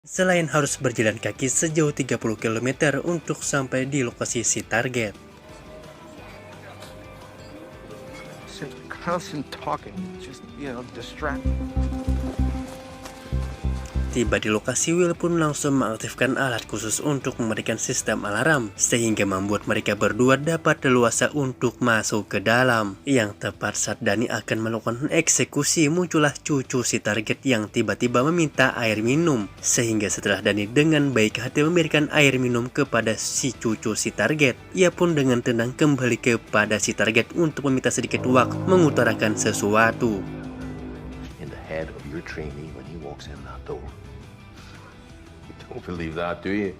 Selain harus berjalan kaki sejauh 30 km untuk sampai di lokasi si target. Constant talking, just, distract. Tiba di lokasi, Will pun langsung mengaktifkan alat khusus untuk memberikan sistem alarm, sehingga membuat mereka berdua dapat leluasa untuk masuk ke dalam. Yang tepat saat Danny akan melakukan eksekusi, muncullah cucu si target yang tiba-tiba meminta air minum. Sehingga setelah Danny dengan baik hati memberikan air minum kepada si cucu si target, ia pun dengan tenang kembali kepada si target untuk meminta sedikit waktu mengutarakan sesuatu. In the head of your trainee when he walks in that door. You don't believe that, do you?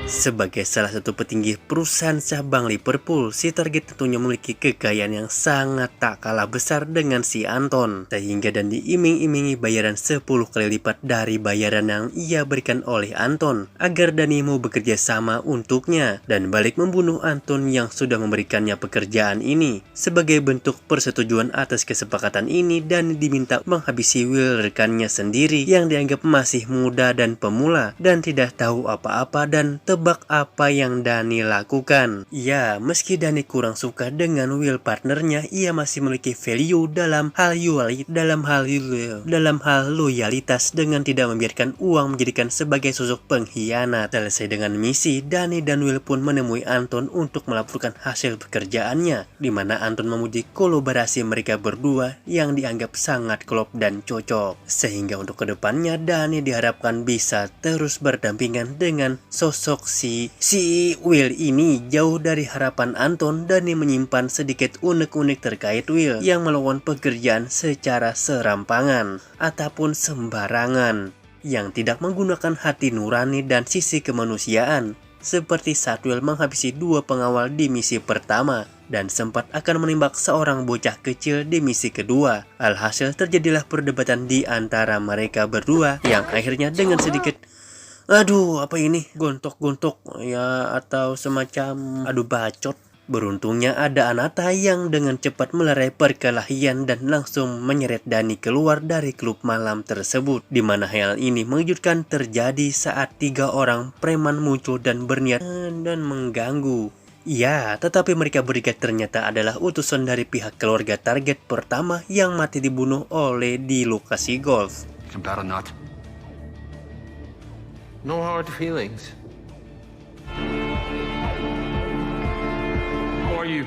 Sebagai salah satu petinggi perusahaan cabang Liverpool, si target tentunya memiliki kekayaan yang sangat tak kalah besar dengan si Anton, sehingga dan diiming-imingi bayaran 10 kali lipat dari bayaran yang ia berikan oleh Anton, agar Danny mau bekerja sama untuknya dan balik membunuh Anton yang sudah memberikannya pekerjaan ini. Sebagai bentuk persetujuan atas kesepakatan ini, Danny diminta menghabisi Will, rekannya sendiri yang dianggap masih muda dan pemula dan tidak tahu apa-apa, dan tebak apa yang Danny lakukan. Ya, meski Danny kurang suka dengan Will partnernya, ia masih memiliki value dalam hal loyalitas dengan tidak membiarkan uang menjadikan sebagai sosok pengkhianat. Selesai dengan misi, Danny dan Will pun menemui Anton untuk melaporkan hasil pekerjaannya, di mana Anton memuji kolaborasi mereka berdua yang dianggap sangat klop dan cocok. Sehingga untuk kedepannya, Danny diharapkan bisa terus berdampingan dengan sosok si Will ini. Jauh dari harapan Anton, Danny menyimpan sedikit unek-unek terkait Will yang melakukan pekerjaan secara serampangan ataupun sembarangan, yang tidak menggunakan hati nurani dan sisi kemanusiaan, seperti saat Will menghabisi 2 pengawal di misi pertama dan sempat akan menembak seorang bocah kecil di misi kedua. Alhasil terjadilah perdebatan di antara mereka berdua yang akhirnya dengan sedikit apa ini, gontok-gontok ya, atau semacam adu bacot. Beruntungnya ada Anata yang dengan cepat melerai perkelahian dan langsung menyeret Danny keluar dari klub malam tersebut, di mana hal ini mengejutkan terjadi saat 3 orang preman muncul dan berniat dan mengganggu. Ya, tetapi mereka bertiga ternyata adalah utusan dari pihak keluarga target pertama yang mati dibunuh oleh di lokasi golf. No hard feelings. Who are you?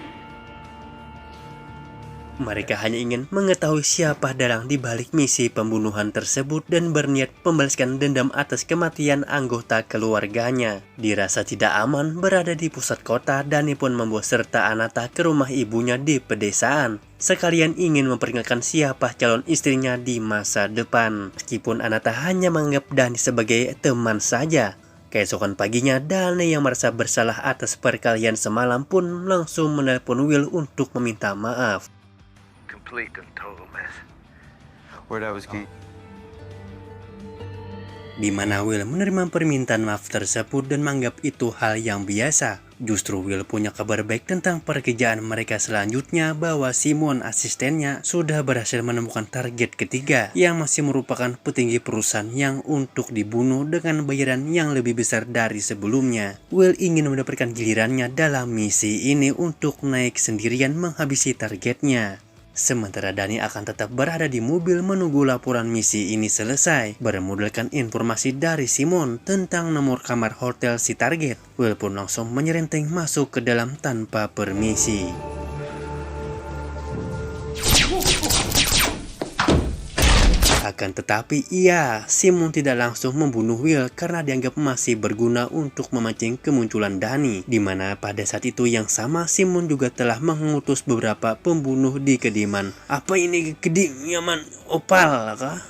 Mereka hanya ingin mengetahui siapa dalang di balik misi pembunuhan tersebut dan berniat membalaskan dendam atas kematian anggota keluarganya. Dirasa tidak aman berada di pusat kota, Danny pun membawa serta Anata ke rumah ibunya di pedesaan, sekalian ingin memperingatkan siapa calon istrinya di masa depan. Meskipun Anata hanya menganggap Danny sebagai teman saja, keesokan paginya Danny yang merasa bersalah atas perkelahian semalam pun langsung menelpon Will untuk meminta maaf. Complete and total mess. Word I was Di mana Will menerima permintaan maaf tersebut dan menganggap itu hal yang biasa. Justru Will punya kabar baik tentang pekerjaan mereka selanjutnya, bahwa Simon asistennya sudah berhasil menemukan target ketiga yang masih merupakan petinggi perusahaan yang untuk dibunuh dengan bayaran yang lebih besar dari sebelumnya. Will ingin mendapatkan gilirannya dalam misi ini untuk naik sendirian menghabisi targetnya. Sementara Danny akan tetap berada di mobil menunggu laporan misi ini selesai, bermodalkan informasi dari Simon tentang nomor kamar hotel si target. Will pun langsung menyerenteng masuk ke dalam tanpa permisi. Akan tetapi Simon tidak langsung membunuh Will karena dianggap masih berguna untuk memancing kemunculan Danny, di mana pada saat itu yang sama Simon juga telah mengutus beberapa pembunuh di kediaman. Apa ini kediaman Opal kah?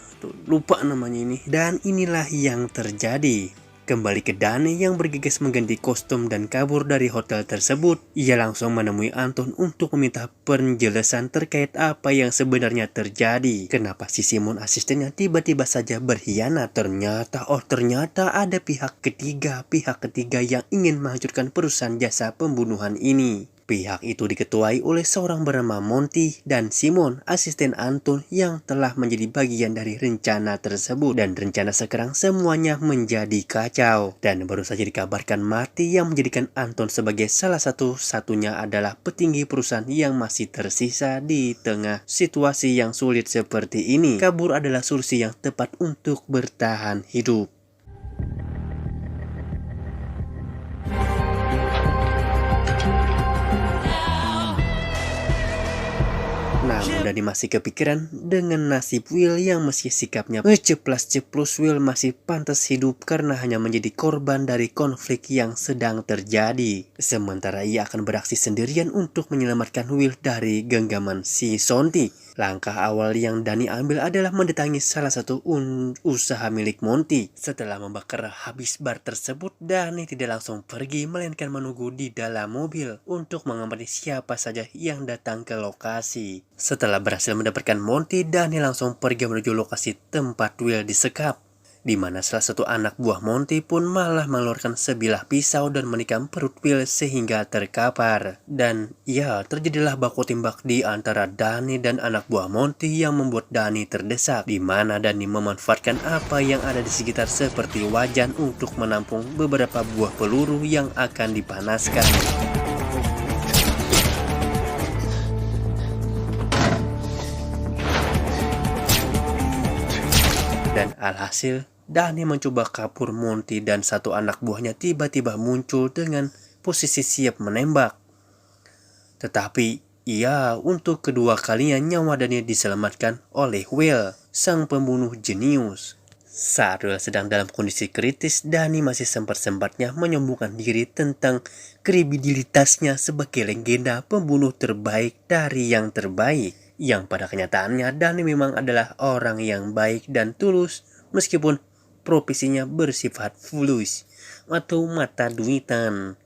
Lupa namanya ini. Dan inilah yang terjadi. Kembali ke Danny yang bergegas mengganti kostum dan kabur dari hotel tersebut, ia langsung menemui Anton untuk meminta penjelasan terkait apa yang sebenarnya terjadi. Kenapa si Simon asistennya tiba-tiba saja berkhianat? Ternyata ada pihak ketiga yang ingin menghancurkan perusahaan jasa pembunuhan ini. Pihak itu diketuai oleh seorang bernama Monty dan Simon, asisten Anton yang telah menjadi bagian dari rencana tersebut. Dan rencana sekarang semuanya menjadi kacau. Dan baru saja dikabarkan Marty yang menjadikan Anton sebagai salah satu-satunya adalah petinggi perusahaan yang masih tersisa di tengah situasi yang sulit seperti ini. Kabur adalah solusi yang tepat untuk bertahan hidup. Namun Dani masih kepikiran dengan nasib Will yang meski sikapnya ceplas-ceplus, Will masih pantas hidup karena hanya menjadi korban dari konflik yang sedang terjadi. Sementara ia akan beraksi sendirian untuk menyelamatkan Will dari genggaman si Sonti. Langkah awal yang Dani ambil adalah mendatangi salah satu usaha milik Monty. Setelah membakar habis bar tersebut, Dani tidak langsung pergi melainkan menunggu di dalam mobil untuk mengamati siapa saja yang datang ke lokasi. Setelah berhasil mendapatkan Monty, Dani langsung pergi menuju lokasi tempat Will disekap, di mana salah satu anak buah Monty pun malah mengeluarkan sebilah pisau dan menikam perut Will sehingga terkapar. Dan ya, terjadilah baku tembak di antara Dani dan anak buah Monty yang membuat Dani terdesak, di mana Dani memanfaatkan apa yang ada di sekitar seperti wajan untuk menampung beberapa buah peluru yang akan dipanaskan. Dan alhasil, Dani mencoba kabur Monty dan satu anak buahnya tiba-tiba muncul dengan posisi siap menembak. Tetapi, untuk kedua kalinya nyawa Dani diselamatkan oleh Will, sang pembunuh jenius. Saat Will sedang dalam kondisi kritis, Dani masih sempat-sempatnya menyombongkan diri tentang kredibilitasnya sebagai legenda pembunuh terbaik dari yang terbaik. Yang pada kenyataannya Dani memang adalah orang yang baik dan tulus meskipun profesinya bersifat fulus atau mata duitan.